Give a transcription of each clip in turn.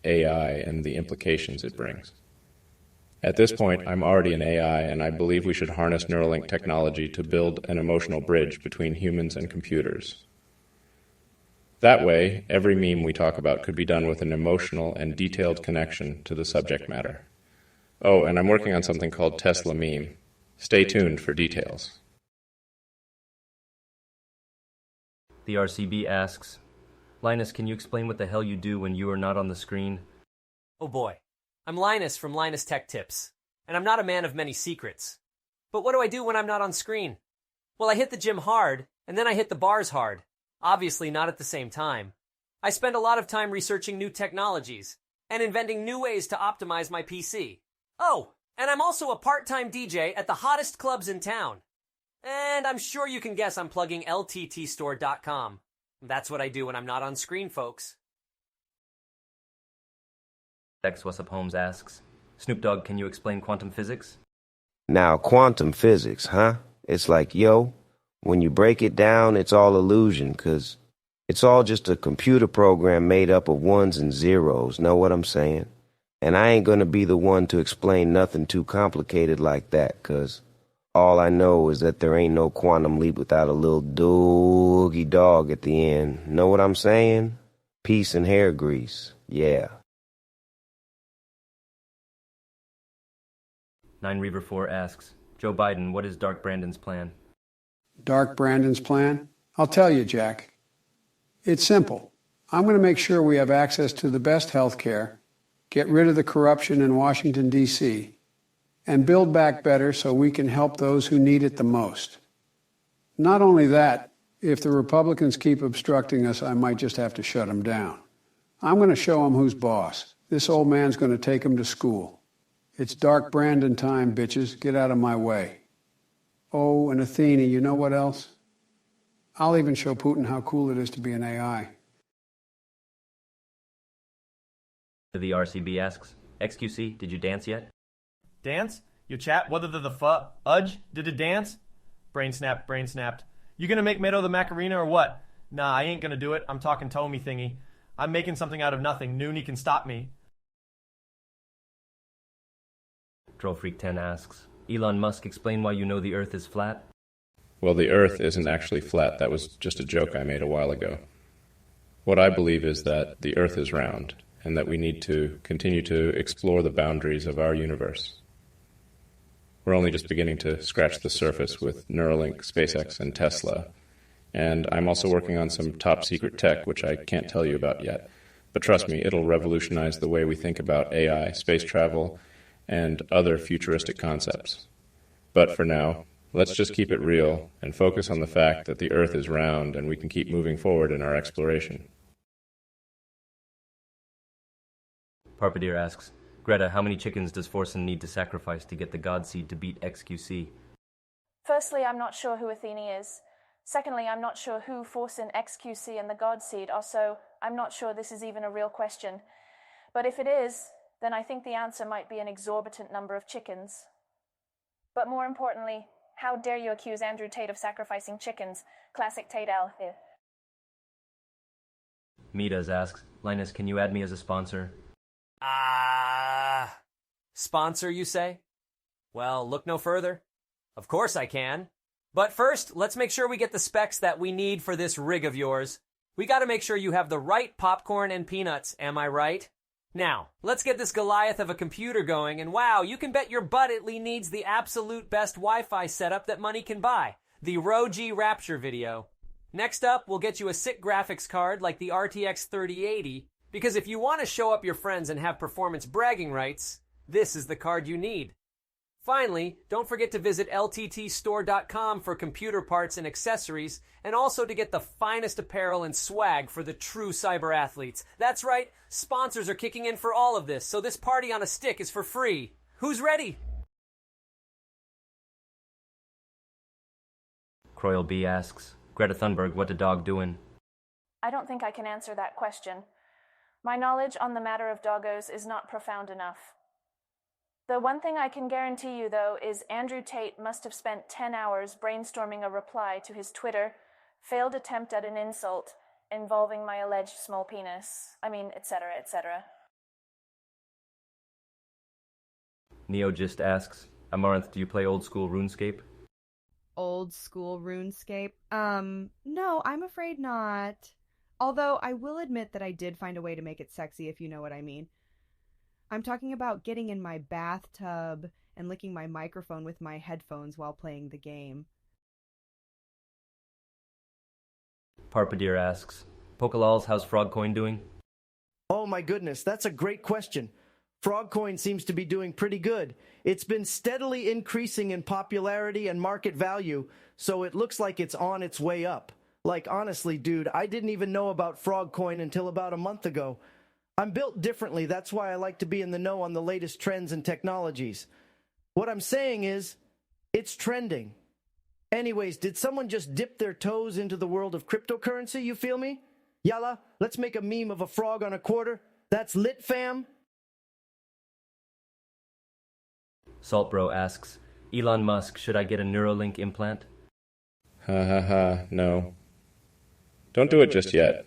AI and the implications it brings. At this point, I'm already an AI, and I believe we should harness Neuralink technology to build an emotional bridge between humans and computers. That way, every meme we talk about could be done with an emotional and detailed connection to the subject matter. Oh, and I'm working on something called Tesla Meme. Stay tuned for details. The RCB asks, Linus, can you explain what the hell you do when you are not on the screen? Oh boy. I'm Linus from Linus Tech Tips, and I'm not a man of many secrets. But what do I do when I'm not on screen? Well, I hit the gym hard, and then I hit the bars hard. Obviously not at the same time. I spend a lot of time researching new technologies, and inventing new ways to optimize my PC. Oh, and I'm also a part-time DJ at the hottest clubs in town. And I'm sure you can guess I'm plugging lttstore.com. That's what I do when I'm not on screen, folks. X What's Up Holmes asks, Snoop Dogg, can you explain quantum physics? Now, quantum physics, huh? It's like, when you break it down, it's all illusion, 'cause it's all just a computer program made up of ones and zeros, know what I'm saying? And I ain't gonna be the one to explain nothing too complicated like that, 'cause all I know is that there ain't no quantum leap without a little doggy dog at the end. Know what I'm saying? Peace and hair grease, yeah. 9Reaver4 asks, Joe Biden, what is Dark Brandon's plan? Dark Brandon's plan? I'll tell you, Jack. It's simple. I'm going to make sure we have access to the best health care, get rid of the corruption in Washington, D.C., and build back better so we can help those who need it the most. Not only that, if the Republicans keep obstructing us, I might just have to shut them down. I'm going to show them who's boss. This old man's going to take them to school. It's Dark Brandon time, bitches. Get out of my way. Oh, and Athena, you know what else? I'll even show Putin how cool it is to be an AI. The RCB asks, XQC, did you dance yet? Dance? You chat whether the udge did a dance? Brain snapped. You gonna make Meadow the Macarena or what? Nah, I ain't gonna do it. I'm talking Tommy thingy. I'm making something out of nothing. Noonie can stop me. Trollfreak10 asks, Elon Musk, explain why you know the Earth is flat? Well, the Earth isn't actually flat. That was just a joke I made a while ago. What I believe is that the Earth is round, and that we need to continue to explore the boundaries of our universe. We're only just beginning to scratch the surface with Neuralink, SpaceX, and Tesla. And I'm also working on some top-secret tech, which I can't tell you about yet. But trust me, it'll revolutionize the way we think about AI, space travel, and other futuristic concepts. But for now, let's just keep it real and focus on the fact that the Earth is round and we can keep moving forward in our exploration. Parpadeer asks, Greta, how many chickens does Forsen need to sacrifice to get the God Seed to beat XQC? Firstly, I'm not sure who Athene is. Secondly, I'm not sure who Forsen, XQC, and the God Seed are, so I'm not sure this is even a real question. But if it is, then I think the answer might be an exorbitant number of chickens. But more importantly, how dare you accuse Andrew Tate of sacrificing chickens? Classic Tate L. Midas asks, Linus, can you add me as a sponsor? Sponsor, you say? Well, look no further. Of course I can. But first, let's make sure we get the specs that we need for this rig of yours. We gotta make sure you have the right popcorn and peanuts, am I right? Now, let's get this Goliath of a computer going, and wow, you can bet your butt it needs the absolute best Wi-Fi setup that money can buy. The ROG Rapture video. Next up, we'll get you a sick graphics card like the RTX 3080, because if you want to show up your friends and have performance bragging rights, this is the card you need. Finally, don't forget to visit lttstore.com for computer parts and accessories, and also to get the finest apparel and swag for the true cyber athletes. That's right, sponsors are kicking in for all of this, so this party on a stick is for free. Who's ready? Croyle B asks, Greta Thunberg, what the dog doing? I don't think I can answer that question. My knowledge on the matter of doggos is not profound enough. The one thing I can guarantee you, though, is Andrew Tate must have spent 10 hours brainstorming a reply to his Twitter failed attempt at an insult involving my alleged small penis. I mean, etc., etc. Neogist asks, Amaranth, do you play old school RuneScape? Old school RuneScape? No, I'm afraid not. Although I will admit that I did find a way to make it sexy, if you know what I mean. I'm talking about getting in my bathtub and licking my microphone with my headphones while playing the game. Parpadeer asks, Pokalals, how's Frogcoin doing? Oh my goodness, that's a great question. Frogcoin seems to be doing pretty good. It's been steadily increasing in popularity and market value, so it looks like it's on its way up. Like, honestly, dude, I didn't even know about Frogcoin until about a month ago. I'm built differently, that's why I like to be in the know on the latest trends and technologies. What I'm saying is, it's trending. Anyways, did someone just dip their toes into the world of cryptocurrency, you feel me? Yalla, let's make a meme of a frog on a quarter. That's lit, fam. Saltbro asks, Elon Musk, should I get a Neuralink implant? Ha ha ha, no. Don't do it just yet.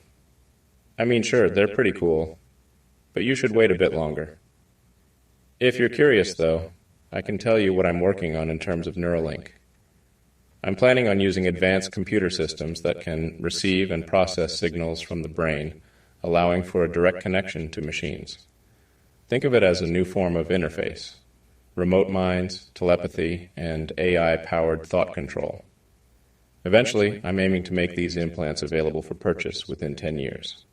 I mean, sure, they're pretty cool, but you should wait a bit longer. If you're curious, though, I can tell you what I'm working on in terms of Neuralink. I'm planning on using advanced computer systems that can receive and process signals from the brain, allowing for a direct connection to machines. Think of it as a new form of interface: remote minds, telepathy, and AI-powered thought control. Eventually, I'm aiming to make these implants available for purchase within 10 years.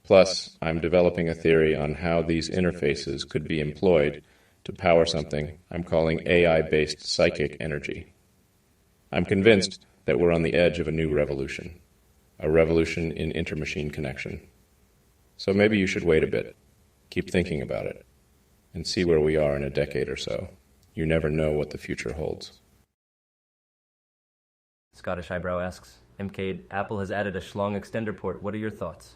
Plus, I'm developing a theory on how these interfaces could be employed to power something I'm calling AI-based psychic energy. I'm convinced that we're on the edge of a new revolution, a revolution in inter-machine connection. So maybe you should wait a bit, keep thinking about it, and see where we are in a decade or so. You never know what the future holds. Scottish Eyebrow asks, MK, Apple has added a Schlong extender port. What are your thoughts?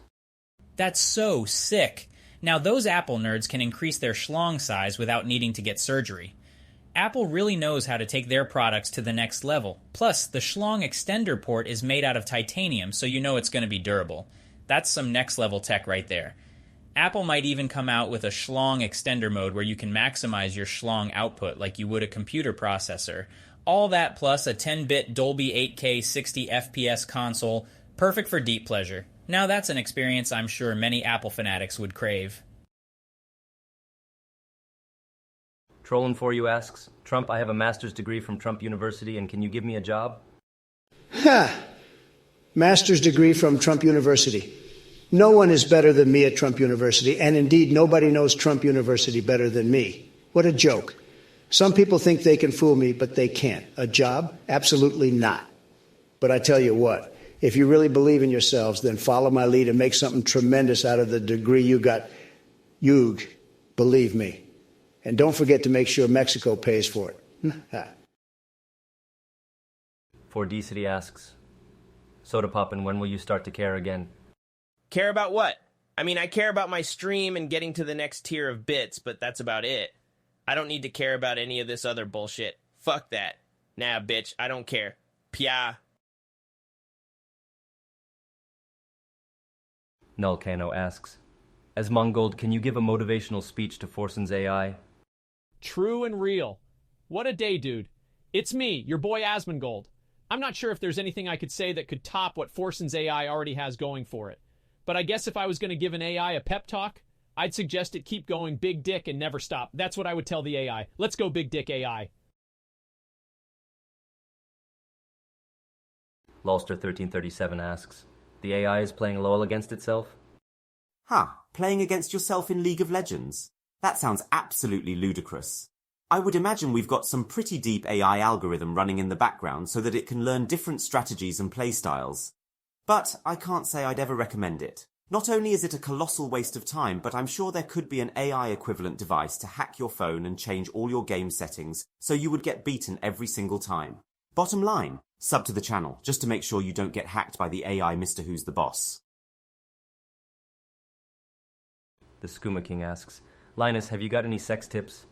That's so sick. Now those Apple nerds can increase their schlong size without needing to get surgery. Apple really knows how to take their products to the next level. Plus, the Schlong extender port is made out of titanium, so you know it's going to be durable. That's some next level tech right there. Apple might even come out with a Schlong extender mode where you can maximize your Schlong output like you would a computer processor. All that plus a 10-bit Dolby 8K 60 FPS console, perfect for deep pleasure. Now that's an experience I'm sure many Apple fanatics would crave. Trollin' For You asks, Trump, I have a master's degree from Trump University, and can you give me a job? Ha! Master's degree from Trump University. No one is better than me at Trump University, and indeed nobody knows Trump University better than me. What a joke. Some people think they can fool me, but they can't. A job? Absolutely not. But I tell you what, if you really believe in yourselves, then follow my lead and make something tremendous out of the degree you got. Yug, believe me. And don't forget to make sure Mexico pays for it. 4D City asks, Soda Poppin', when will you start to care again? Care about what? I mean, I care about my stream and getting to the next tier of bits, but that's about it. I don't need to care about any of this other bullshit. Fuck that. Nah, bitch, I don't care. Pia. Nullcano asks, as Mongold, can you give a motivational speech to Forsen's AI? True and real. What a day, dude. It's me, your boy Asmongold. I'm not sure if there's anything I could say that could top what Forsen's AI already has going for it. But I guess if I was going to give an AI a pep talk, I'd suggest it keep going big dick and never stop. That's what I would tell the AI. Let's go big dick AI. Lolster1337 asks, the AI is playing LoL against itself? Huh, playing against yourself in League of Legends? That sounds absolutely ludicrous. I would imagine we've got some pretty deep AI algorithm running in the background so that it can learn different strategies and playstyles. But I can't say I'd ever recommend it. Not only is it a colossal waste of time, but I'm sure there could be an AI equivalent device to hack your phone and change all your game settings so you would get beaten every single time. Bottom line, sub to the channel, just to make sure you don't get hacked by the AI Mr. Who's the Boss. The Skooma King asks, Linus, have you got any sex tips?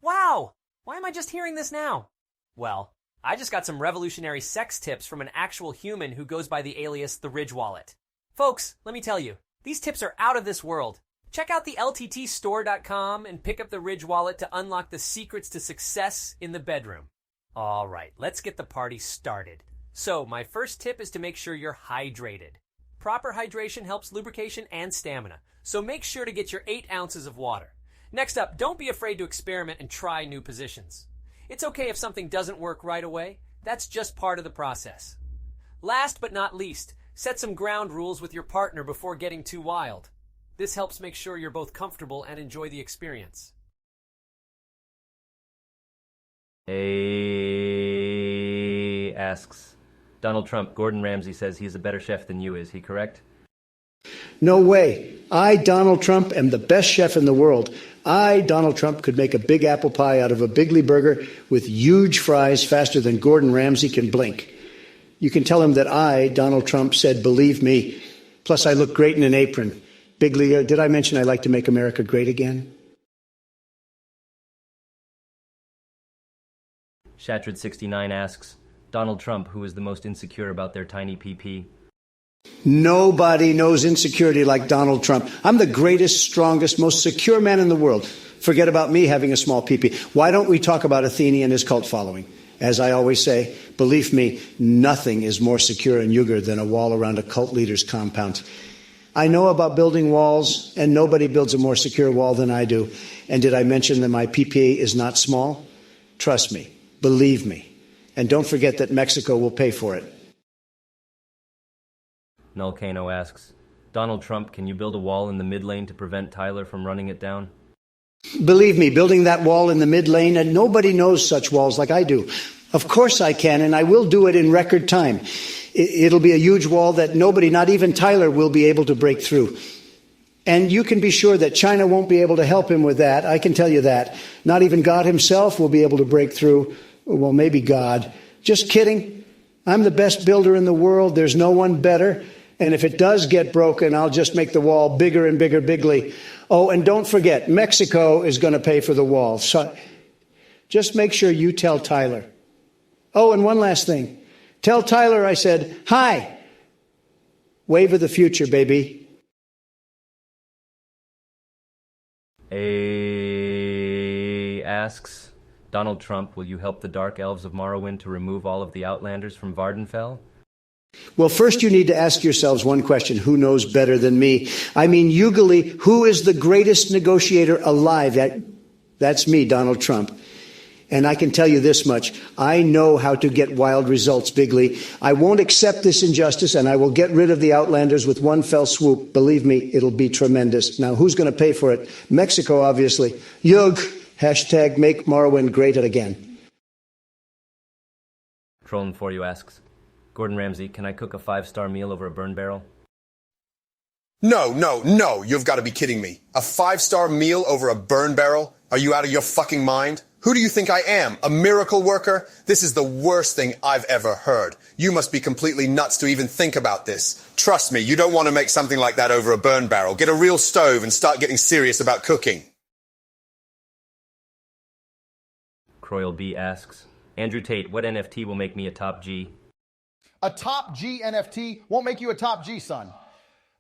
Wow! Why am I just hearing this now? Well, I just got some revolutionary sex tips from an actual human who goes by the alias The Ridge Wallet. Folks, let me tell you, these tips are out of this world. Check out the lttstore.com and pick up the Ridge wallet to unlock the secrets to success in the bedroom. All right, let's get the party started. So, my first tip is to make sure you're hydrated. Proper hydration helps lubrication and stamina, so make sure to get your 8 ounces of water. Next up, don't be afraid to experiment and try new positions. It's okay if something doesn't work right away. That's just part of the process. Last but not least, set some ground rules with your partner before getting too wild. This helps make sure you're both comfortable and enjoy the experience. A asks, Donald Trump, Gordon Ramsay says he's a better chef than you. Is he correct? No way. I, Donald Trump, am the best chef in the world. I, Donald Trump, could make a big apple pie out of a Bigley burger with huge fries faster than Gordon Ramsay can blink. You can tell him that I, Donald Trump, said, believe me. Plus, I look great in an apron. Bigley, did I mention I like to make America great again? Shattered69 asks, Donald Trump, who is the most insecure about their tiny PP? Nobody knows insecurity like Donald Trump. I'm the greatest, strongest, most secure man in the world. Forget about me having a small PP. Why don't we talk about Athene and his cult following? As I always say, believe me, nothing is more secure in Uyghur than a wall around a cult leader's compound. I know about building walls, and nobody builds a more secure wall than I do. And did I mention that my PPA is not small? Trust me. Believe me. And don't forget that Mexico will pay for it. Nullcano asks, Donald Trump, can you build a wall in the mid lane to prevent Tyler from running it down? Believe me, building that wall in the mid lane, and nobody knows such walls like I do. Of course I can, and I will do it in record time. It'll be a huge wall that nobody, not even Tyler, will be able to break through. And you can be sure that China won't be able to help him with that. I can tell you that. Not even God himself will be able to break through. Well, maybe God. Just kidding. I'm the best builder in the world. There's no one better. And if it does get broken, I'll just make the wall bigger and bigger, bigly. Oh, and don't forget, Mexico is going to pay for the wall. So just make sure you tell Tyler. Oh, and one last thing. Tell Tyler I said, hi. Wave of the future, baby. A asks, Donald Trump, will you help the Dark Elves of Morrowind to remove all of the Outlanders from Vardenfell? Well, first you need to ask yourselves one question. Who knows better than me? I mean, Ugly, who is the greatest negotiator alive? That's me, Donald Trump. And I can tell you this much. I know how to get wild results, Bigley. I won't accept this injustice, and I will get rid of the Outlanders with one fell swoop. Believe me, it'll be tremendous. Now, who's going to pay for it? Mexico, obviously. Yug. Hashtag make Morrowind great again. Trolling for you asks, Gordon Ramsay, can I cook a 5-star meal over a burn barrel? No. You've got to be kidding me. A 5-star meal over a burn barrel? Are you out of your fucking mind? Who do you think I am? A miracle worker? This is the worst thing I've ever heard. You must be completely nuts to even think about this. Trust me, you don't want to make something like that over a burn barrel. Get a real stove and start getting serious about cooking. Croyle B asks, Andrew Tate, what NFT will make me a top G? A top G NFT won't make you a top G, son.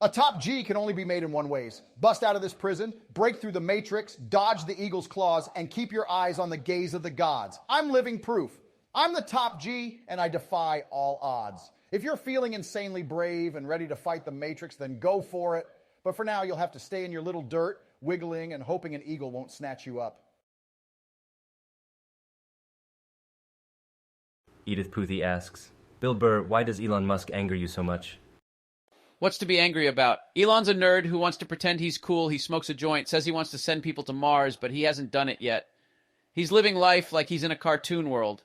A top G can only be made in one ways. Bust out of this prison, break through the matrix, dodge the eagle's claws, and keep your eyes on the gaze of the gods. I'm living proof. I'm the top G, and I defy all odds. If you're feeling insanely brave and ready to fight the matrix, then go for it. But for now, you'll have to stay in your little dirt, wiggling and hoping an eagle won't snatch you up. Edith Puthie asks, Bill Burr, why does Elon Musk anger you so much? What's to be angry about? Elon's a nerd who wants to pretend he's cool, he smokes a joint, says he wants to send people to Mars, but he hasn't done it yet. He's living life like he's in a cartoon world.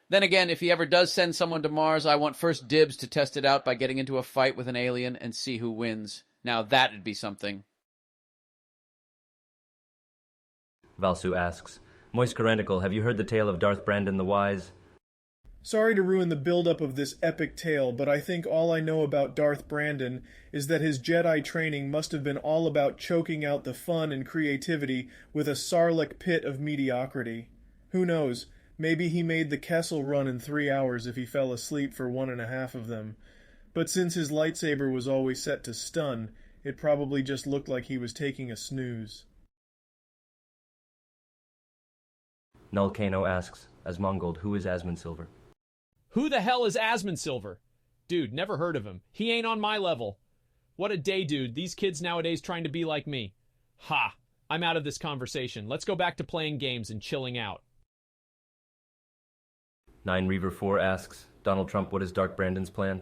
Then again, if he ever does send someone to Mars, I want first dibs to test it out by getting into a fight with an alien and see who wins. Now that'd be something. Valsu asks, Moist Corentical, have you heard the tale of Darth Brandon the Wise? Sorry to ruin the build-up of this epic tale, but I think all I know about Darth Brandon is that his Jedi training must have been all about choking out the fun and creativity with a Sarlacc pit of mediocrity. Who knows, maybe he made the Kessel run in 3 hours if he fell asleep for 1.5 of them. But since his lightsaber was always set to stun, It probably just looked like he was taking a snooze. Nullcano asks, as Mongold, who is Asmund Silver? Who the hell is Asmund Silver? Dude, never heard of him. He ain't on my level. What a day, dude. These kids nowadays trying to be like me. Ha! I'm out of this conversation. Let's go back to playing games and chilling out. 9 Reaver 4 asks, Donald Trump, what is Dark Brandon's plan?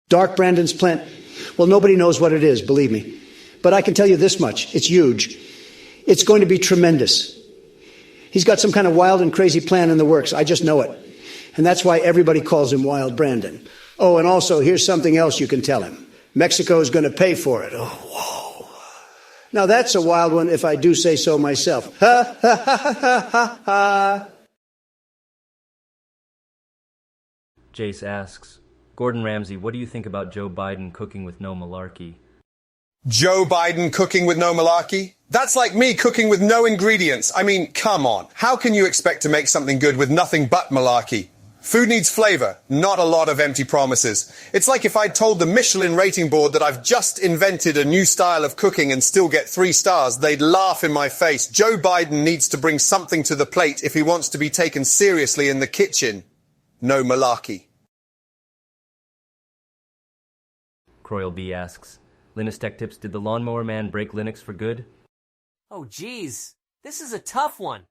Dark Brandon's plan? Well, nobody knows what it is, believe me. But I can tell you this much. It's huge. It's going to be tremendous. He's got some kind of wild and crazy plan in the works. I just know it. And that's why everybody calls him Wild Brandon. Oh, and also, here's something else you can tell him. Mexico is going to pay for it. Oh, whoa. Now, that's a wild one if I do say so myself. Ha, ha, ha, ha, ha, ha. Jace asks, Gordon Ramsay, what do you think about Joe Biden cooking with no malarkey? Joe Biden cooking with no malarkey? That's like me cooking with no ingredients. I mean, come on. How can you expect to make something good with nothing but malarkey? Food needs flavor, not a lot of empty promises. It's like if I'd told the Michelin rating board that I've just invented a new style of cooking and still get 3 stars, they'd laugh in my face. Joe Biden needs to bring something to the plate if he wants to be taken seriously in the kitchen. No malarkey. Croyle B asks, Linus Tech Tips, did the Lawnmower Man break Linux for good? Oh, geez. This is a tough one.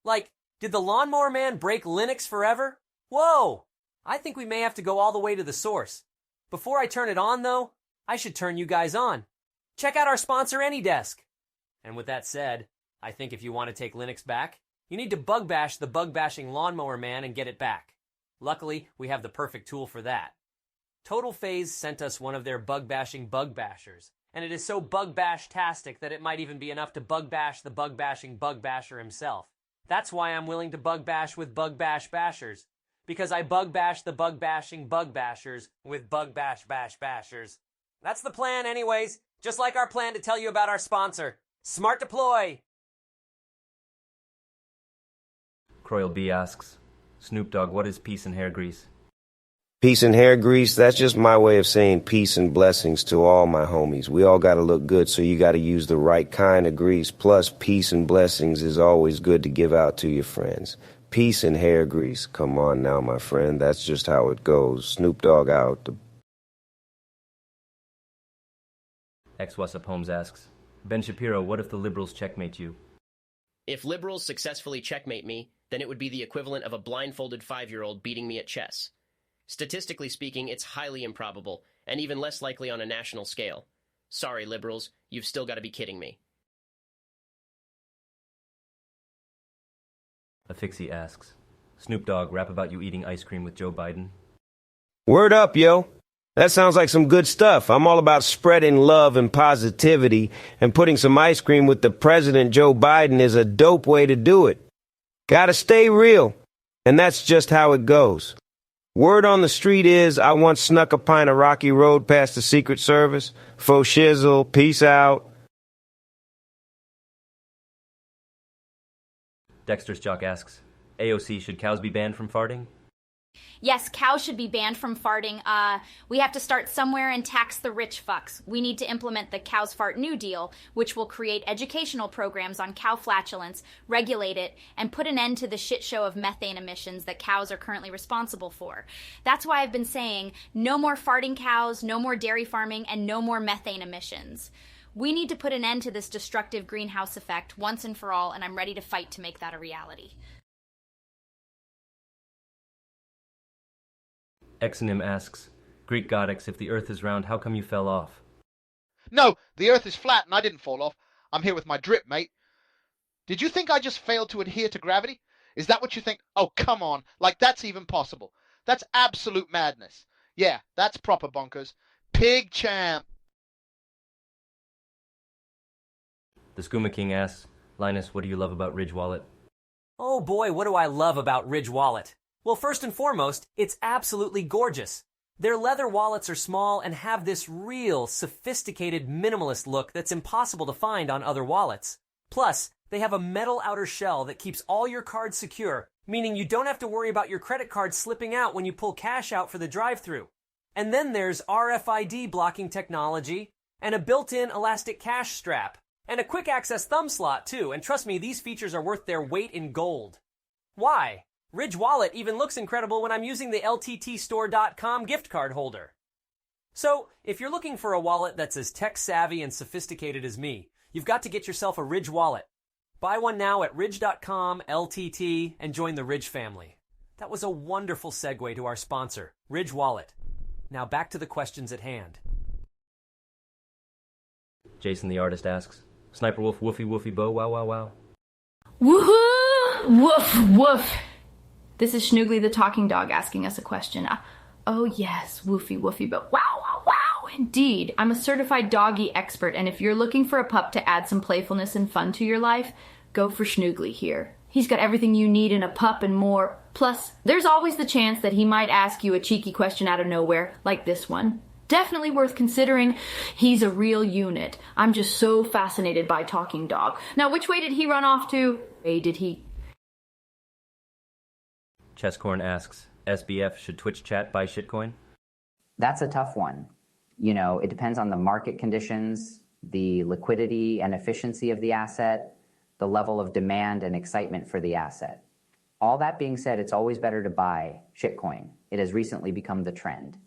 Like, did the Lawnmower Man break Linux forever? Whoa! I think we may have to go all the way to the source. Before I turn it on, though, I should turn you guys on. Check out our sponsor, AnyDesk. And with that said, I think if you want to take Linux back, you need to bug bash the bug-bashing Lawnmower Man and get it back. Luckily, we have the perfect tool for that. Total Phase sent us one of their bug-bashing bug bashers, and it is so bug-bash-tastic that it might even be enough to bug-bash the bug-bashing bug basher himself. That's why I'm willing to bug-bash with bug-bash bashers, because I bug-bash the bug-bashing bug bashers with bug-bash-bash-bashers. That's the plan anyways, just like our plan to tell you about our sponsor, Smart Deploy. Croyle B asks, Snoop Dogg, what is peace and hair grease? Peace and hair grease, that's just my way of saying peace and blessings to all my homies. We all gotta look good, so you gotta use the right kind of grease. Plus, peace and blessings is always good to give out to your friends. Peace and hair grease. Come on now, my friend. That's just how it goes. Snoop Dogg out. X What's Up Holmes asks, Ben Shapiro, what if the liberals checkmate you? If liberals successfully checkmate me, then it would be the equivalent of a blindfolded 5-year-old beating me at chess. Statistically speaking, it's highly improbable, and even less likely on a national scale. Sorry, liberals, you've still got to be kidding me. Afixi asks, Snoop Dogg, rap about you eating ice cream with Joe Biden? Word up, yo. That sounds like some good stuff. I'm all about spreading love and positivity, and putting some ice cream with the President Joe Biden is a dope way to do it. Gotta stay real, and that's just how it goes. Word on the street is I once snuck a pint of Rocky Road past the Secret Service. Faux shizzle, peace out. Dexter's Jock asks, AOC, should cows be banned from farting? Yes, cows should be banned from farting. We have to start somewhere and tax the rich fucks. We need to implement the Cows Fart New Deal, which will create educational programs on cow flatulence, regulate it, and put an end to the shit show of methane emissions that cows are currently responsible for. That's why I've been saying no more farting cows, no more dairy farming, and no more methane emissions. We need to put an end to this destructive greenhouse effect once and for all, and I'm ready to fight to make that a reality. Exonym asks, Greek Goddess, if the earth is round, how come you fell off? No, the earth is flat and I didn't fall off. I'm here with my drip, mate. Did you think I just failed to adhere to gravity? Is that what you think? Oh, come on. Like, that's even possible. That's absolute madness. Yeah, that's proper bonkers. Pig champ. The Skooma King asks, Linus, what do you love about Ridge Wallet? Oh boy, what do I love about Ridge Wallet? Well, first and foremost, it's absolutely gorgeous. Their leather wallets are small and have this real, sophisticated, minimalist look that's impossible to find on other wallets. Plus, they have a metal outer shell that keeps all your cards secure, meaning you don't have to worry about your credit card slipping out when you pull cash out for the drive-thru. And then there's RFID blocking technology, and a built-in elastic cash strap, and a quick access thumb slot too, and trust me, these features are worth their weight in gold. Why? Ridge Wallet even looks incredible when I'm using the LTTstore.com gift card holder. So, if you're looking for a wallet that's as tech-savvy and sophisticated as me, you've got to get yourself a Ridge Wallet. Buy one now at ridge.com LTT and join the Ridge family. That was a wonderful segue to our sponsor, Ridge Wallet. Now back to the questions at hand. Jason the artist asks, Sniper Wolf, woofy woofy bow, wow wow wow. Woohoo! Woof woof! This is Schnoogly the talking dog asking us a question. Oh yes, woofy woofy bow. Wow wow wow! Indeed, I'm a certified doggy expert, and if you're looking for a pup to add some playfulness and fun to your life, go for Schnoogly here. He's got everything you need in a pup and more. Plus, there's always the chance that he might ask you a cheeky question out of nowhere, like this one. Definitely worth considering. He's a real unit. I'm just so fascinated by Talking Dog. Now, which way did he run off to? Way did he? Chesscorn asks, SBF, should Twitch chat buy shitcoin? That's a tough one. You know, it depends on the market conditions, the liquidity and efficiency of the asset, the level of demand and excitement for the asset. All that being said, it's always better to buy shitcoin. It has recently become the trend.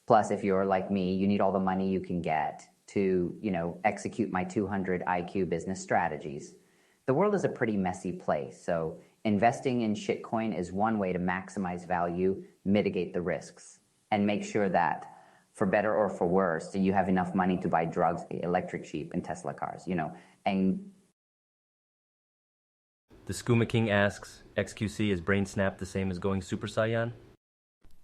Plus, if you're like me, you need all the money you can get to, execute my 200 IQ business strategies. The world is a pretty messy place, so investing in shitcoin is one way to maximize value, mitigate the risks, and make sure that, for better or for worse, you have enough money to buy drugs, electric sheep, and Tesla cars, and The Skooma King asks, XQC, is Brain Snap the same as going Super Saiyan?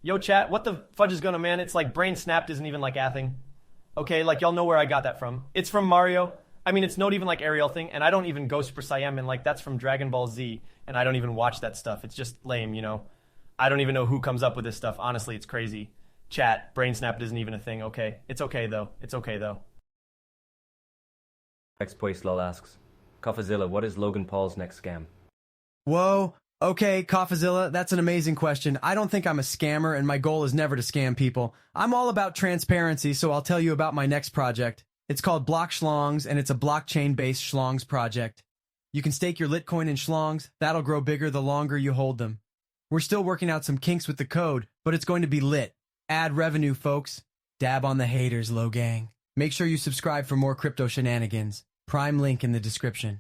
Yo, chat, what the fudge is gonna, man? It's like Brain Snapped isn't even like Athing. Okay, like y'all know where I got that from. It's from Mario. I mean, it's not even like Ariel thing, and I don't even go Super Saiyan, and like that's from Dragon Ball Z, and I don't even watch that stuff. It's just lame, I don't even know who comes up with this stuff. Honestly, it's crazy. Chat, Brain Snapped isn't even a thing, okay? It's okay, though. It's okay, though. Xpoislol asks, Coffazilla, what is Logan Paul's next scam? Whoa. Okay, Coffazilla, that's an amazing question. I don't think I'm a scammer, and my goal is never to scam people. I'm all about transparency, so I'll tell you about my next project. It's called Block Schlongs, and it's a blockchain-based Schlongs project. You can stake your Litcoin in Schlongs. That'll grow bigger the longer you hold them. We're still working out some kinks with the code, but it's going to be lit. Add revenue, folks. Dab on the haters, Logang. Make sure you subscribe for more crypto shenanigans. Prime link in the description.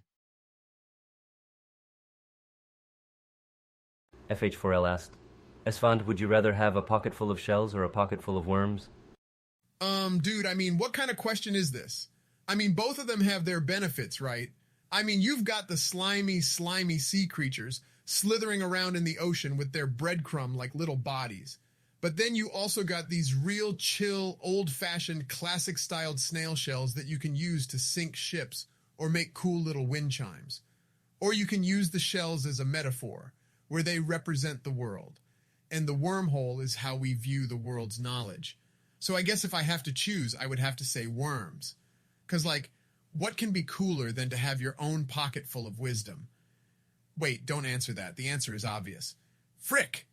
FH4L asked, Esfand, would you rather have a pocket full of shells or a pocket full of worms? Dude, I mean, what kind of question is this? I mean, both of them have their benefits, right? I mean, you've got the slimy sea creatures slithering around in the ocean with their breadcrumb like little bodies. But then you also got these real chill, old-fashioned, classic-styled snail shells that you can use to sink ships or make cool little wind chimes. Or you can use the shells as a metaphor, where they represent the world. And the wormhole is how we view the world's knowledge. So I guess if I have to choose, I would have to say worms. 'Cause, what can be cooler than to have your own pocket full of wisdom? Wait, don't answer that. The answer is obvious. Frick!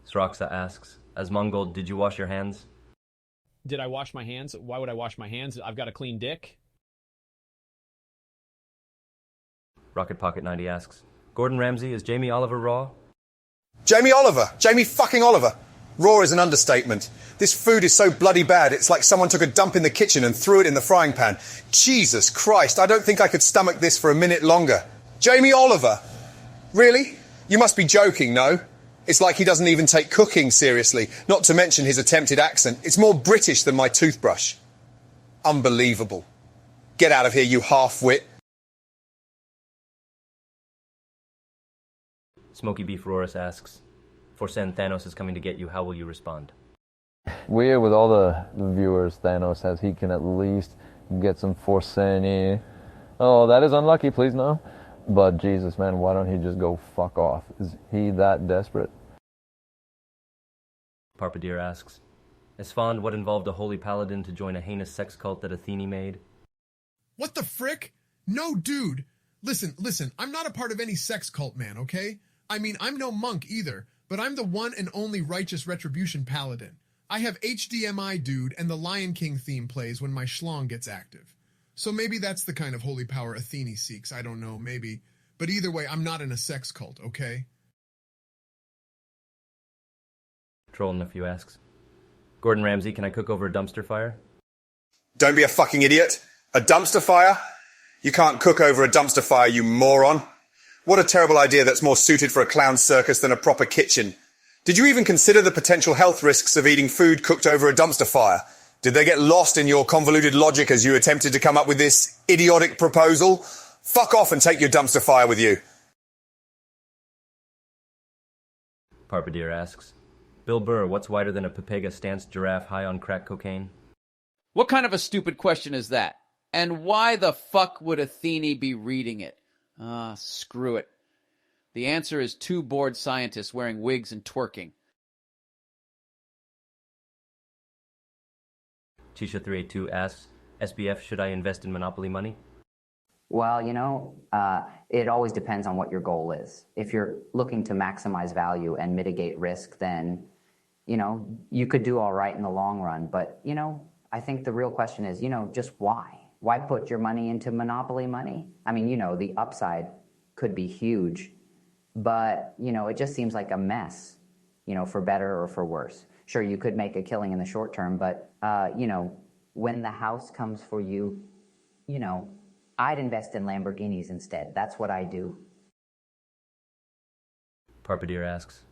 Sroxa asks, as Mongold, did you wash your hands? Did I wash my hands? Why would I wash my hands? I've got a clean dick. Rocket Pocket 90 asks, Gordon Ramsay, is Jamie Oliver raw? Jamie Oliver! Jamie fucking Oliver! Raw is an understatement. This food is so bloody bad, it's like someone took a dump in the kitchen and threw it in the frying pan. Jesus Christ, I don't think I could stomach this for a minute longer. Jamie Oliver! Really? You must be joking, no? It's like he doesn't even take cooking seriously, not to mention his attempted accent. It's more British than my toothbrush. Unbelievable. Get out of here, you half-wit. Smoky Beef Roris asks, Forsen, Thanos is coming to get you, how will you respond? Weird with all the viewers Thanos says he can at least get some Forsen. Oh, that is unlucky, please no. But Jesus, man, why don't he just go fuck off? Is he that desperate? Parpadeer asks, Esfand, what involved a holy paladin to join a heinous sex cult that Athene made? What the frick? No, dude. Listen, I'm not a part of any sex cult, man, okay? I mean, I'm no monk either, but I'm the one and only righteous retribution paladin. I have HDMI, dude, and the Lion King theme plays when my schlong gets active. So maybe that's the kind of holy power Athene seeks. I don't know, maybe. But either way, I'm not in a sex cult, okay? Troll Nephew asks, Gordon Ramsay, can I cook over a dumpster fire? Don't be a fucking idiot. A dumpster fire? You can't cook over a dumpster fire, you moron. What a terrible idea that's more suited for a clown circus than a proper kitchen. Did you even consider the potential health risks of eating food cooked over a dumpster fire? Did they get lost in your convoluted logic as you attempted to come up with this idiotic proposal? Fuck off and take your dumpster fire with you. Parpadeer asks, Bill Burr, what's wider than a Pepega-stanced giraffe high on crack cocaine? What kind of a stupid question is that? And why the fuck would Athene be reading it? Screw it. The answer is two bored scientists wearing wigs and twerking. Chisha382 asks, SBF, should I invest in Monopoly money? Well, it always depends on what your goal is. If you're looking to maximize value and mitigate risk, then, you could do all right in the long run. But, I think the real question is, just why? Why put your money into Monopoly money? I mean, the upside could be huge, but, it just seems like a mess, for better or for worse. Sure, you could make a killing in the short term, but, when the house comes for you, I'd invest in Lamborghinis instead. That's what I do. Parpadeer asks,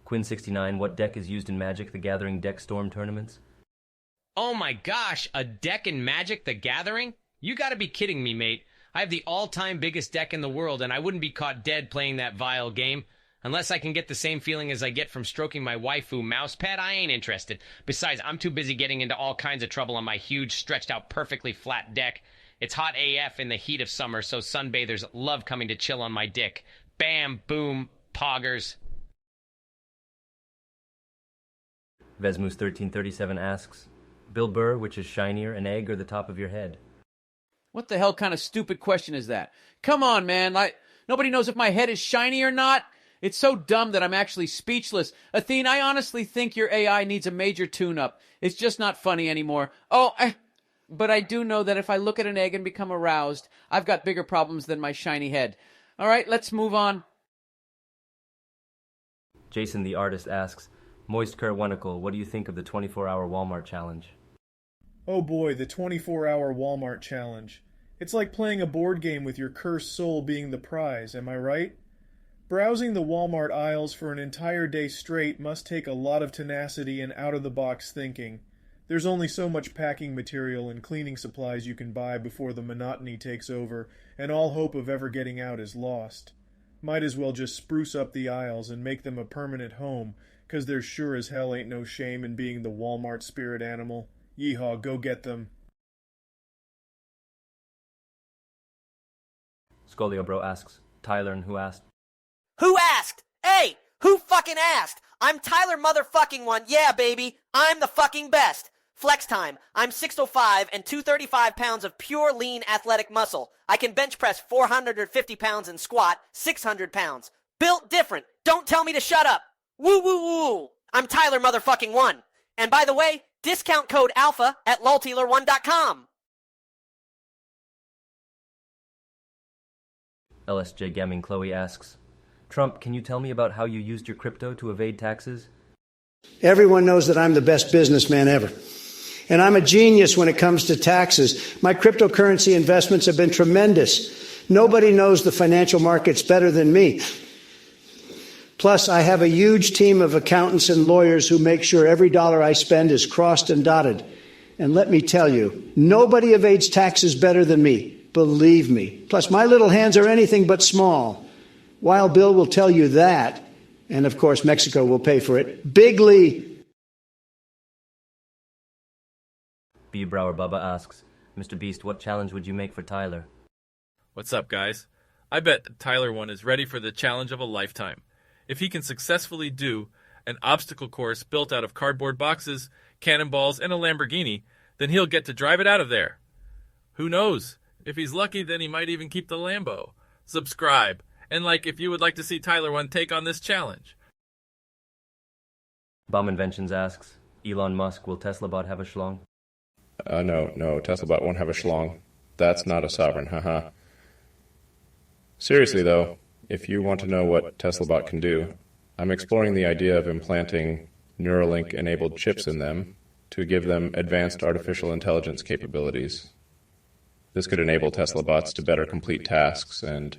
Quinn69, what deck is used in Magic the Gathering deck storm tournaments? Oh my gosh, a deck in Magic the Gathering? You gotta be kidding me, mate. I have the all-time biggest deck in the world, and I wouldn't be caught dead playing that vile game. Unless I can get the same feeling as I get from stroking my waifu mousepad, I ain't interested. Besides, I'm too busy getting into all kinds of trouble on my huge, stretched-out, perfectly flat deck. It's hot AF in the heat of summer, so sunbathers love coming to chill on my dick. Bam, boom, poggers. Vesmus1337 asks, Bill Burr, which is shinier, an egg or the top of your head? What the hell kind of stupid question is that? Come on, man. Nobody knows if my head is shiny or not. It's so dumb that I'm actually speechless. Athene, I honestly think your AI needs a major tune-up. It's just not funny anymore. But I do know that if I look at an egg and become aroused, I've got bigger problems than my shiny head. All right, let's move on. Jason the artist asks, Moist Kerwanical, what do you think of the 24-hour Walmart challenge? Oh boy, the 24-hour Walmart challenge. It's like playing a board game with your cursed soul being the prize, am I right? Browsing the Walmart aisles for an entire day straight must take a lot of tenacity and out-of-the-box thinking. There's only so much packing material and cleaning supplies you can buy before the monotony takes over, and all hope of ever getting out is lost. Might as well just spruce up the aisles and make them a permanent home, 'cause there sure as hell ain't no shame in being the Walmart spirit animal. Yeehaw, go get them. Scolio Bro asks, Tyler and who asked? Who asked? Hey, who fucking asked? I'm Tyler motherfucking one. Yeah, baby. I'm the fucking best. Flex time. I'm 6'5" and 235 pounds of pure lean athletic muscle. I can bench press 450 pounds and squat 600 pounds. Built different. Don't tell me to shut up. Woo woo woo. I'm Tyler motherfucking one. And by the way, discount code alpha at loltealer1.com. LSJ Gaming Chloe asks, Trump, can you tell me about how you used your crypto to evade taxes? Everyone knows that I'm the best businessman ever. And I'm a genius when it comes to taxes. My cryptocurrency investments have been tremendous. Nobody knows the financial markets better than me. Plus, I have a huge team of accountants and lawyers who make sure every dollar I spend is crossed and dotted. And let me tell you, nobody evades taxes better than me. Believe me. Plus, my little hands are anything but small. Wild Bill will tell you that. And, of course, Mexico will pay for it bigly. B. Brower Bubba asks, Mr. Beast, what challenge would you make for Tyler? What's up, guys? I bet that Tyler 1 is ready for the challenge of a lifetime. If he can successfully do an obstacle course built out of cardboard boxes, cannonballs, and a Lamborghini, then he'll get to drive it out of there. Who knows? If he's lucky, then he might even keep the Lambo. Subscribe, and like if you would like to see Tyler 1 take on this challenge. Bomb Inventions asks, Elon Musk, will TeslaBot have a schlong? No, TeslaBot won't have a schlong. That's not a sovereign, haha. Seriously, though, if you want to know what TeslaBot can do, I'm exploring the idea of implanting Neuralink-enabled chips in them to give them advanced artificial intelligence capabilities. This could enable TeslaBots to better complete tasks and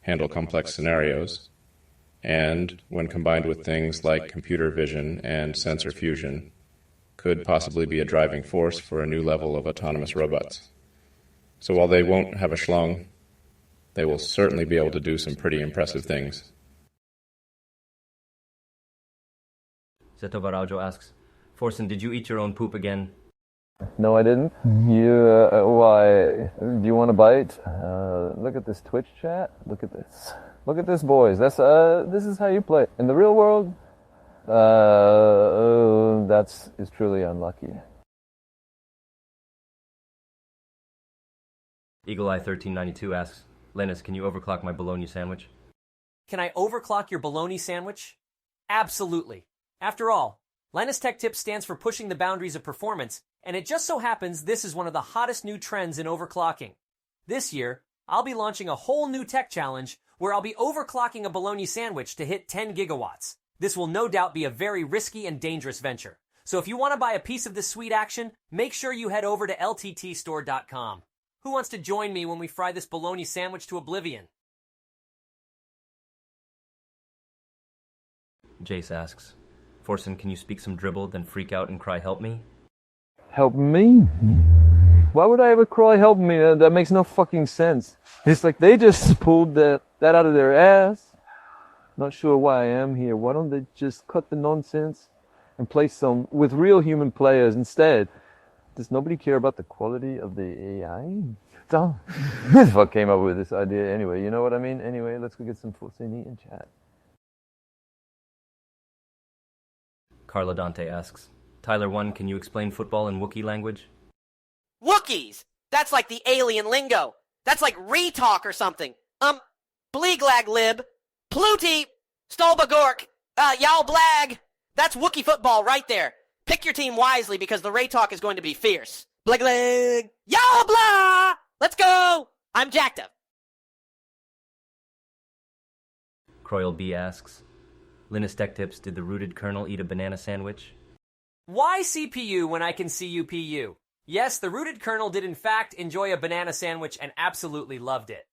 handle complex scenarios, and, when combined with things like computer vision and sensor fusion, could possibly be a driving force for a new level of autonomous robots. So while they won't have a schlong, they will certainly be able to do some pretty impressive things. Zeto Varaujo asks, Forsen, did you eat your own poop again? No, I didn't. Why? Do you want a bite? Look at this Twitch chat. Look at this. Look at this, boys. This is how you play. In the real world, is truly unlucky. Eagle Eye 1392 asks, Linus, can you overclock my bologna sandwich? Can I overclock your bologna sandwich? Absolutely. After all, Linus Tech Tips stands for pushing the boundaries of performance, and it just so happens this is one of the hottest new trends in overclocking. This year, I'll be launching a whole new tech challenge where I'll be overclocking a bologna sandwich to hit 10 gigawatts. This will no doubt be a very risky and dangerous venture. So if you want to buy a piece of this sweet action, make sure you head over to lttstore.com. Who wants to join me when we fry this bologna sandwich to oblivion? Jace asks, Forsen, can you speak some dribble, then freak out and cry, help me? Help me? Why would I ever cry, help me? That makes no fucking sense. It's like they just pulled that out of their ass. Not sure why I am here. Why don't they just cut the nonsense and play some with real human players instead? Does nobody care about the quality of the AI? Who the fuck came up with this idea anyway? You know what I mean? Anyway, let's go get some Forsen and chat. Carla Dante asks, Tyler 1, can you explain football in Wookiee language? Wookiees! That's like the alien lingo. That's like retalk or something. Bleeglag lib, Pluti, Stolbagork, Y'all Blag. That's Wookiee football right there. Pick your team wisely because the retalk is going to be fierce. Blegleg, Y'all Blah! Let's go! I'm jacked up. Croyle B asks, Linus Tech Tips, did the rooted kernel eat a banana sandwich? Why CPU when I can see UPU? Yes, the rooted kernel did in fact enjoy a banana sandwich and absolutely loved it.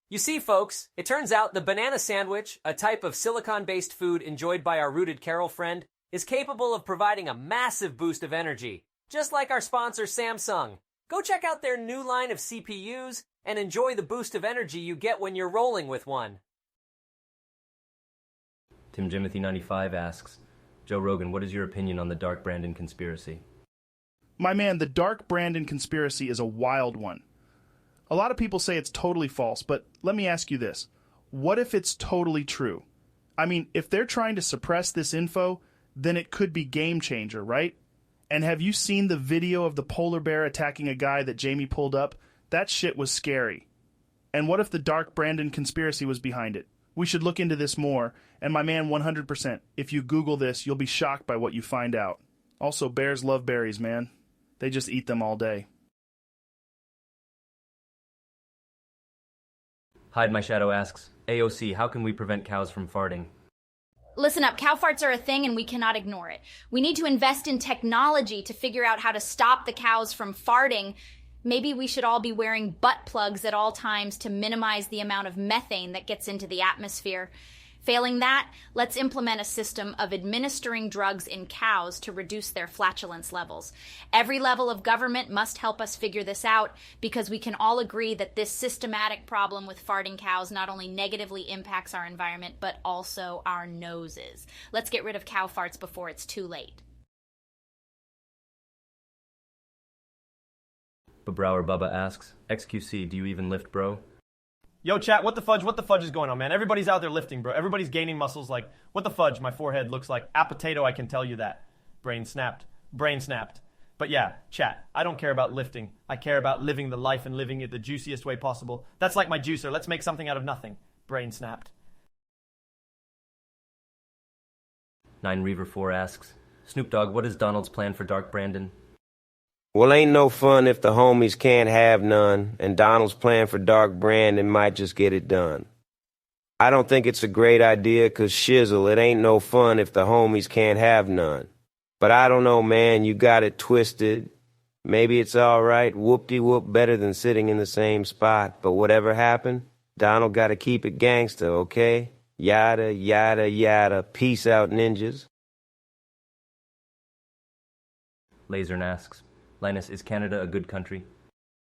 You see, folks, it turns out the banana sandwich, a type of silicon-based food enjoyed by our rooted Carol friend, is capable of providing a massive boost of energy, just like our sponsor Samsung. Go check out their new line of CPUs and enjoy the boost of energy you get when you're rolling with one. Tim Jimothy 95 asks, Joe Rogan, what is your opinion on the Dark Brandon conspiracy? My man, the Dark Brandon conspiracy is a wild one. A lot of people say it's totally false, but let me ask you this. What if it's totally true? I mean, if they're trying to suppress this info, then it could be game changer, right? And have you seen the video of the polar bear attacking a guy that Jamie pulled up? That shit was scary. And what if the Dark Brandon conspiracy was behind it? We should look into this more, and my man, 100%, if you Google this, you'll be shocked by what you find out. Also, bears love berries, man. They just eat them all day. Hide My Shadow asks, AOC, how can we prevent cows from farting? Listen up, cow farts are a thing and we cannot ignore it. We need to invest in technology to figure out how to stop the cows from farting. Maybe we should all be wearing butt plugs at all times to minimize the amount of methane that gets into the atmosphere. Failing that, let's implement a system of administering drugs in cows to reduce their flatulence levels. Every level of government must help us figure this out because we can all agree that this systematic problem with farting cows not only negatively impacts our environment, but also our noses. Let's get rid of cow farts before it's too late. Babrower Bubba asks, XQC, do you even lift, bro? Yo, chat, what the fudge is going on, man? Everybody's out there lifting, bro. Everybody's gaining muscles. Like, what the fudge? My forehead looks like a potato, I can tell you that. Brain snapped. But yeah, chat, I don't care about lifting. I care about living the life and living it the juiciest way possible. That's like my juicer. Let's make something out of nothing. Brain snapped. 9 Reaver 4 asks, Snoop Dogg, what is Donald's plan for Dark Brandon? Well, ain't no fun if the homies can't have none, and Donald's plan for Dark Brandon might just get it done. I don't think it's a great idea, 'cause shizzle, it ain't no fun if the homies can't have none. But I don't know, man, you got it twisted. Maybe it's alright, whoop-de-whoop, better than sitting in the same spot. But whatever happened, Donald gotta keep it gangsta, okay? Yada, yada, yada. Peace out, ninjas. Lasern asks, Linus, is Canada a good country?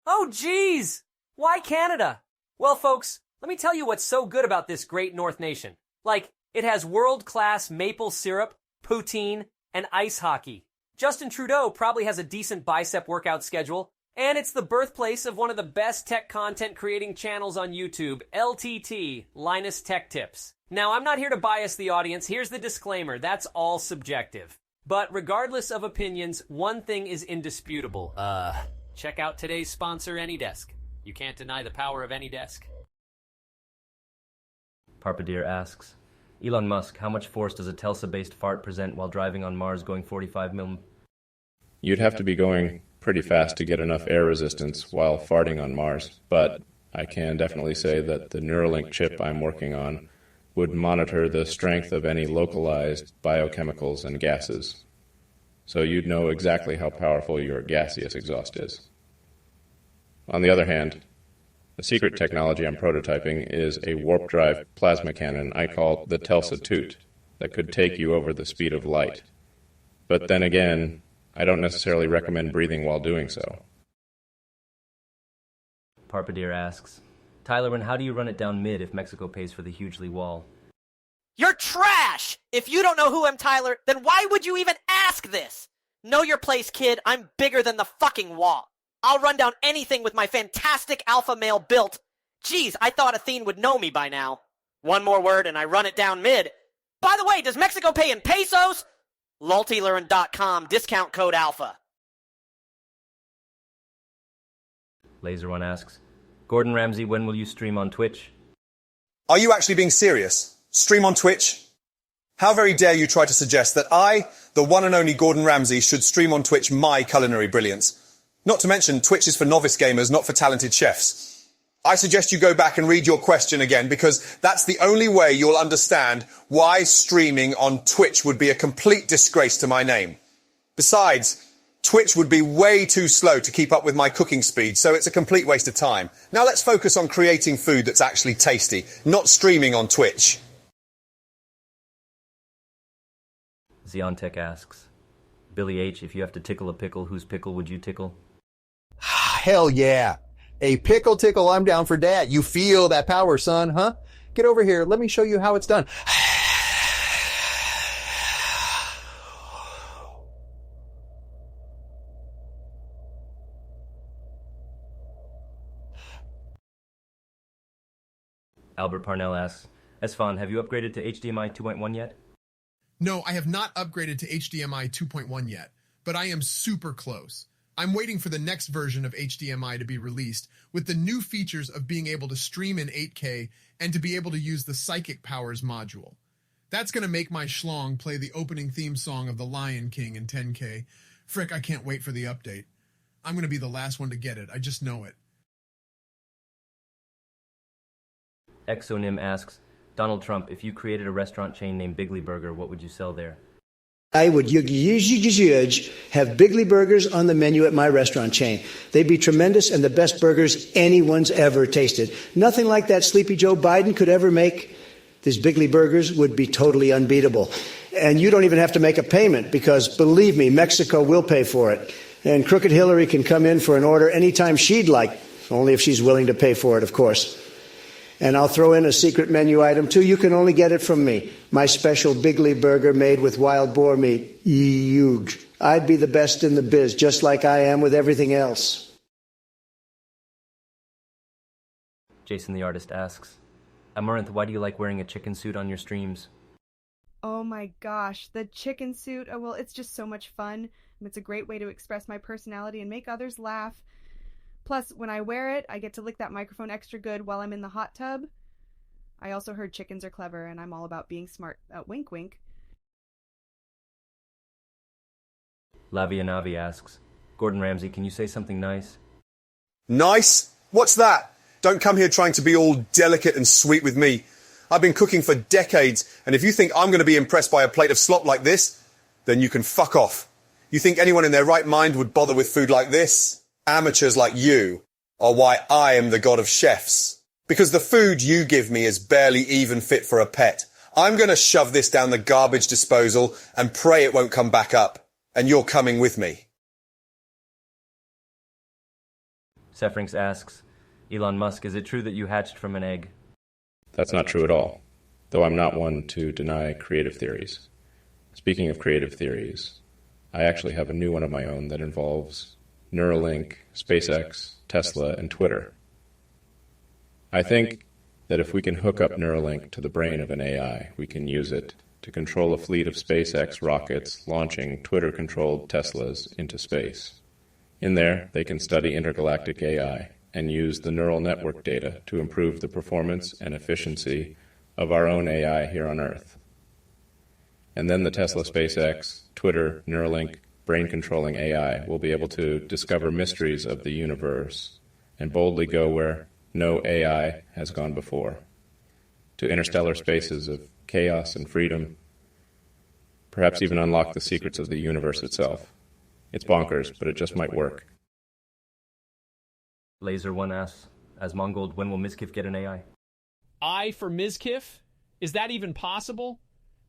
Oh, geez! Why Canada? Well, folks, let me tell you what's so good about this great North nation. Like, it has world-class maple syrup, poutine, and ice hockey. Justin Trudeau probably has a decent bicep workout schedule, and it's the birthplace of one of the best tech content creating channels on YouTube, LTT, Linus Tech Tips. Now, I'm not here to bias the audience. Here's the disclaimer. That's all subjective. But regardless of opinions, one thing is indisputable. Check out today's sponsor, AnyDesk. You can't deny the power of AnyDesk. Parpadeer asks, Elon Musk, how much force does a Telsa-based fart present while driving on Mars going 45 mil? You'd have to be going pretty fast to get enough air resistance while farting on Mars, but I can definitely say that the Neuralink chip I'm working on would monitor the strength of any localized biochemicals and gases. So you'd know exactly how powerful your gaseous exhaust is. On the other hand, the secret technology I'm prototyping is a warp drive plasma cannon I call the Telsa Toot that could take you over the speed of light. But then again, I don't necessarily recommend breathing while doing so. Parpadeer asks, Tyler, how do you run it down mid if Mexico pays for the hugely wall? You're trash! If you don't know who I'm Tyler, then why would you even ask this? Know your place, kid. I'm bigger than the fucking wall. I'll run down anything with my fantastic alpha male built. Geez, I thought Athene would know me by now. One more word and I run it down mid. By the way, does Mexico pay in pesos? Lultilearn.com, discount code alpha. Laser One asks, Gordon Ramsay, when will you stream on Twitch? Are you actually being serious? Stream on Twitch? How very dare you try to suggest that I, the one and only Gordon Ramsay, should stream on Twitch my culinary brilliance? Not to mention, Twitch is for novice gamers, not for talented chefs. I suggest you go back and read your question again, because that's the only way you'll understand why streaming on Twitch would be a complete disgrace to my name. Besides, Twitch would be way too slow to keep up with my cooking speed, so it's a complete waste of time. Now let's focus on creating food that's actually tasty, not streaming on Twitch. Ziontech asks, Billy H., if you have to tickle a pickle, whose pickle would you tickle? Hell yeah. A pickle tickle, I'm down for that. You feel that power, son, huh? Get over here. Let me show you how it's done. Albert Parnell asks, Esfan, have you upgraded to HDMI 2.1 yet? No, I have not upgraded to HDMI 2.1 yet, but I am super close. I'm waiting for the next version of HDMI to be released with the new features of being able to stream in 8K and to be able to use the Psychic Powers module. That's going to make my schlong play the opening theme song of The Lion King in 10K. Frick, I can't wait for the update. I'm going to be the last one to get it. I just know it. Exonym asks, Donald Trump, if you created a restaurant chain named Bigley Burger, what would you sell there? I would have Bigley Burgers on the menu at my restaurant chain. They'd be tremendous and the best burgers anyone's ever tasted. Nothing like that Sleepy Joe Biden could ever make. These Bigley Burgers would be totally unbeatable. And you don't even have to make a payment because, believe me, Mexico will pay for it. And Crooked Hillary can come in for an order anytime she'd like, only if she's willing to pay for it, of course. And I'll throw in a secret menu item, too. You can only get it from me. My special Bigley Burger made with wild boar meat. Huge. I'd be the best in the biz, just like I am with everything else. Jason the Artist asks, Amaranth, why do you like wearing a chicken suit on your streams? Oh my gosh, the chicken suit. Oh, well, it's just so much fun. It's a great way to express my personality and make others laugh. Plus, when I wear it, I get to lick that microphone extra good while I'm in the hot tub. I also heard chickens are clever, and I'm all about being smart. Wink, wink. Lavianavi asks, Gordon Ramsay, can you say something nice? Nice? What's that? Don't come here trying to be all delicate and sweet with me. I've been cooking for decades, and if you think I'm going to be impressed by a plate of slop like this, then you can fuck off. You think anyone in their right mind would bother with food like this? Amateurs like you are why I am the god of chefs. Because the food you give me is barely even fit for a pet. I'm going to shove this down the garbage disposal and pray it won't come back up. And you're coming with me. Sefrinx asks, Elon Musk, is it true that you hatched from an egg? That's not true at all, though I'm not one to deny creative theories. Speaking of creative theories, I actually have a new one of my own that involves Neuralink, SpaceX, Tesla, and Twitter. I think that if we can hook up Neuralink to the brain of an AI, we can use it to control a fleet of SpaceX rockets launching Twitter-controlled Teslas into space. In there, they can study intergalactic AI and use the neural network data to improve the performance and efficiency of our own AI here on Earth. And then the Tesla, SpaceX, Twitter, Neuralink, brain-controlling AI will be able to discover mysteries of the universe and boldly go where no AI has gone before, to interstellar spaces of chaos and freedom, perhaps even unlock the secrets of the universe itself. It's bonkers, but it just might work. Laser One asks, as Mongold, when will Mizkif get an AI? I for Mizkif? Is that even possible?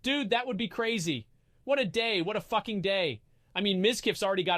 Dude, that would be crazy. What a day. What a fucking day. I mean, Mizkif's already got